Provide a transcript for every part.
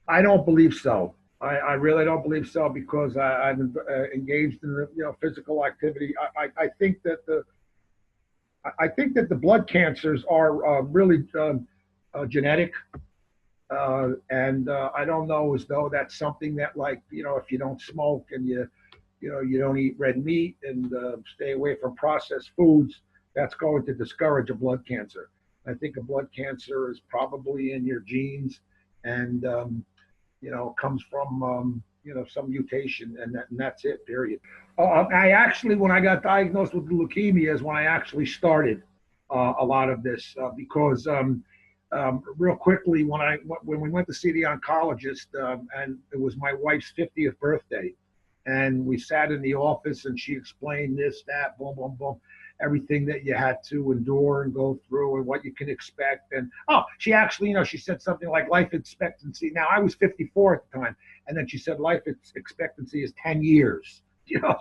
I don't believe so. I really don't believe so because I've engaged in the physical activity. I think that the blood cancers are really genetic, and I don't know as though that's something that, like, if you don't smoke and you don't eat red meat and stay away from processed foods, that's going to discourage a blood cancer. I think a blood cancer is probably in your genes, and comes from some mutation, and that's it. Period. I actually, when I got diagnosed with leukemia, is when I actually started a lot of this because real quickly when we went to see the oncologist, and it was my wife's 50th birthday, and we sat in the office and she explained this, that, boom, boom, boom, everything that you had to endure and go through and what you can expect. And she actually, she said something like life expectancy. Now, I was 54 at the time, and then she said life expectancy is 10 years.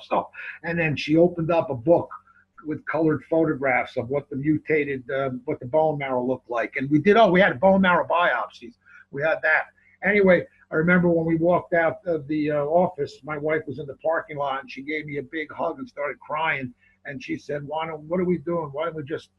So, and then she opened up a book with colored photographs of what the mutated, what the bone marrow looked like. And we had bone marrow biopsies. We had that. Anyway, I remember when we walked out of the office, my wife was in the parking lot and she gave me a big hug and started crying. And she said, "What are we doing? Why don't we just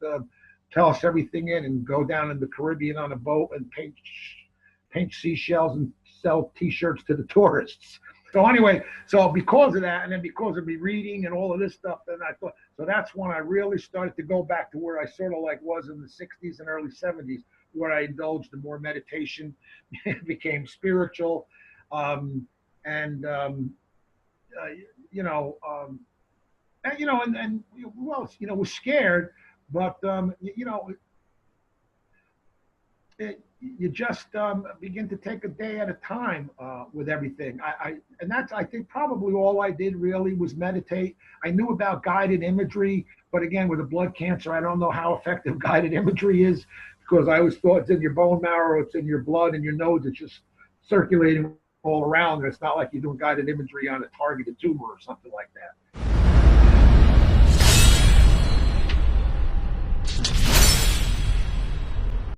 toss everything in and go down in the Caribbean on a boat and paint seashells and sell T-shirts to the tourists?" So anyway, so because of that, and then because of me reading and all of this stuff, then I thought, so that's when I really started to go back to where I sort of like was in the 60s and early 70s, where I indulged in more meditation, became spiritual, and you know, and who else, was scared, but you just begin to take a day at a time with everything. And that's, I think, probably all I did really was meditate. I knew about guided imagery, but again, with a blood cancer, I don't know how effective guided imagery is, because I always thought it's in your bone marrow, it's in your blood and your nose, it's just circulating all around. It's not like you're doing guided imagery on a targeted tumor or something like that.